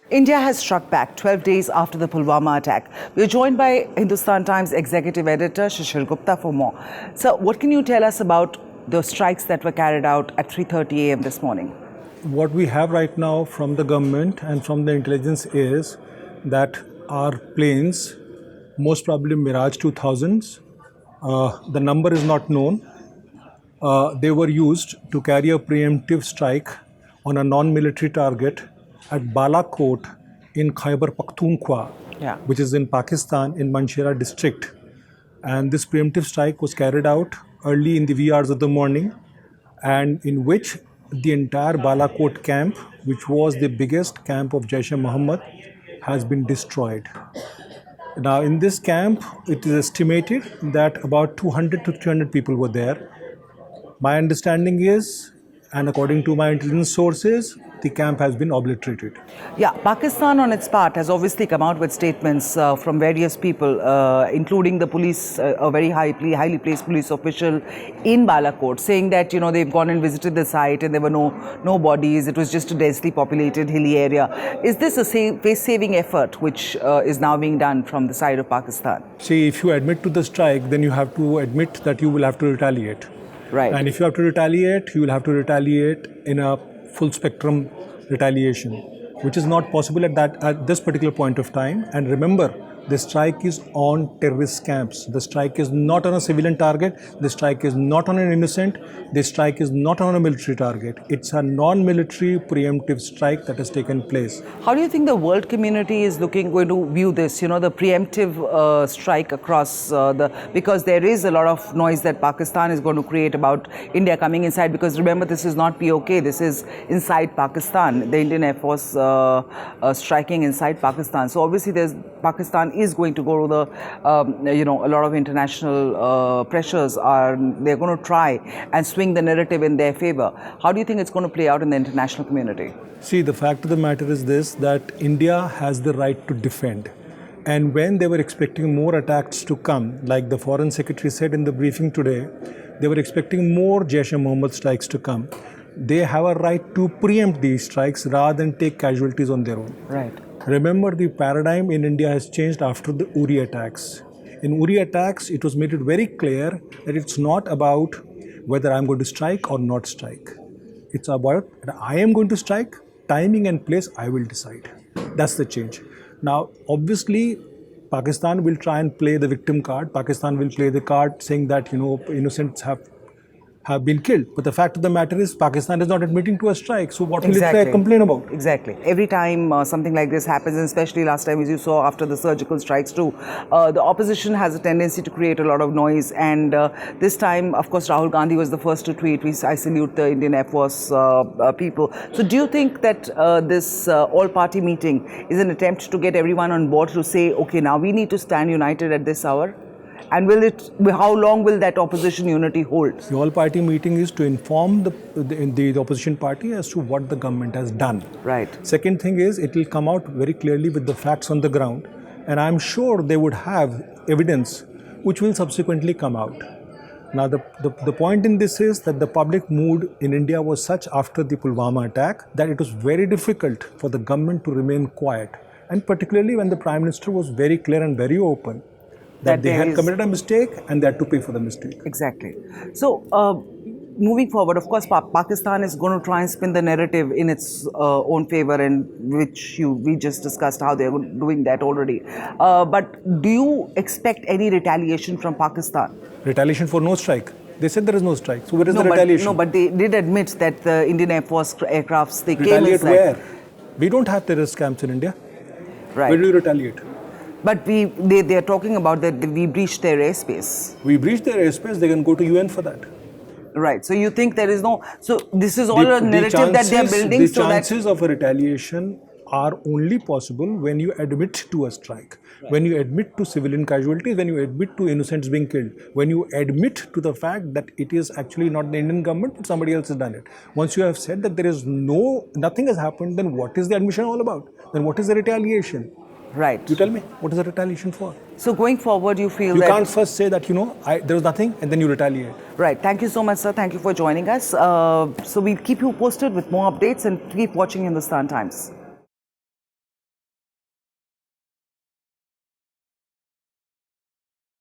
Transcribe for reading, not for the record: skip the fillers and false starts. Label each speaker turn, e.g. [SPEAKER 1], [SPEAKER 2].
[SPEAKER 1] India has struck back 12 days after the Pulwama attack. We are joined by Hindustan Times executive editor Shishir Gupta for more. So, what can you tell us about the strikes that were carried out at 3:30 a.m. this morning?
[SPEAKER 2] What we have right now from the government and from the intelligence is that our planes, most probably Mirage 2000s, the number is not known. They were used to carry a preemptive strike on a non-military target at Balakot in Khyber Pakhtunkhwa, which is in Pakistan, in Manshera district. And this preemptive strike was carried out early in the wee hours of the morning, and in which the entire Balakot camp, which was the biggest camp of Jaish-e-Mohammed, has been destroyed. Now, in this camp, it is estimated that about 200 to 300 people were there. My understanding is, and according to my intelligence sources, the camp has been obliterated.
[SPEAKER 1] Yeah, Pakistan on its part has obviously come out with statements from various people, including the police, a very highly placed police official in Balakot, saying that, you know, they've gone and visited the site and there were no bodies. It was just a densely populated hilly area. Is this a face-saving effort which is now being done from the side of Pakistan?
[SPEAKER 2] See, if you admit to the strike, then you have to admit that you will have to retaliate.
[SPEAKER 1] Right.
[SPEAKER 2] And if you have to retaliate, you will have to retaliate in a full spectrum retaliation, which is not possible at this particular point of time. And remember, the strike is on terrorist camps. The strike is not on a civilian target. The strike is not on an innocent. The strike is not on a military target. It's a non-military preemptive strike that has taken place.
[SPEAKER 1] How do you think the world community is going to view this, you know, the preemptive strike across because there is a lot of noise that Pakistan is going to create about India coming inside, because remember, this is not POK, this is inside Pakistan, the Indian Air Force striking inside Pakistan. So obviously Pakistan is going to go to the, a lot of international pressures they're going to try and swing the narrative in their favor. How do you think it's going to play out in the international community?
[SPEAKER 2] See, the fact of the matter is this, that India has the right to defend. And when they were expecting more attacks to come, like the Foreign Secretary said in the briefing today, they were expecting more Jaish-e-Mohammed strikes to come. They have a right to preempt these strikes rather than take casualties on their own.
[SPEAKER 1] Right.
[SPEAKER 2] Remember, the paradigm in India has changed after the Uri attacks. In Uri attacks, it was made it very clear that it's not about whether I'm going to strike or not strike. It's about I am going to strike, timing and place I will decide. That's the change. Now, obviously, Pakistan will try and play the victim card. Pakistan will play the card saying that, innocents have been killed. But the fact of the matter is, Pakistan is not admitting to a strike. So what will it complain about?
[SPEAKER 1] Exactly. Every time something like this happens, and especially last time, as you saw after the surgical strikes too, the opposition has a tendency to create a lot of noise. And this time, of course, Rahul Gandhi was the first to tweet, I salute the Indian Air Force people. So do you think that this all-party meeting is an attempt to get everyone on board to say, okay, now we need to stand united at this hour? And how long will that opposition unity hold?
[SPEAKER 2] The all-party meeting is to inform the opposition party as to what the government has done.
[SPEAKER 1] Right.
[SPEAKER 2] Second thing is, it will come out very clearly with the facts on the ground. And I'm sure they would have evidence which will subsequently come out. Now, the point in this is that the public mood in India was such after the Pulwama attack that it was very difficult for the government to remain quiet. And particularly when the Prime Minister was very clear and very open that they had committed a mistake and they had to pay for the mistake.
[SPEAKER 1] Exactly. So, moving forward, of course, Pakistan is going to try and spin the narrative in its own favor, and which we just discussed how they're doing that already. But do you expect any retaliation from Pakistan?
[SPEAKER 2] Retaliation for no strike. They said there is no strike. So where is the retaliation?
[SPEAKER 1] No, but they did admit that the Indian Air Force aircrafts, they
[SPEAKER 2] retaliate
[SPEAKER 1] came inside.
[SPEAKER 2] Where? We don't have terrorist camps in India.
[SPEAKER 1] Right.
[SPEAKER 2] Where do you retaliate?
[SPEAKER 1] But they are talking about that we breached their airspace.
[SPEAKER 2] We breached their airspace, they can go to UN for that.
[SPEAKER 1] Right. So you think there is no... So this is all a narrative that they are building.
[SPEAKER 2] The chances of a retaliation are only possible when you admit to a strike, when you admit to civilian casualties, when you admit to innocents being killed, when you admit to the fact that it is actually not the Indian government, but somebody else has done it. Once you have said that there is nothing has happened, then what is the admission all about? Then what is the retaliation?
[SPEAKER 1] Right.
[SPEAKER 2] You tell me, what is the retaliation for?
[SPEAKER 1] So going forward, you feel
[SPEAKER 2] that... You can't first say that, there was nothing and then you retaliate.
[SPEAKER 1] Right. Thank you so much, sir. Thank you for joining us. So we'll keep you posted with more updates and keep watching Hindustan Times.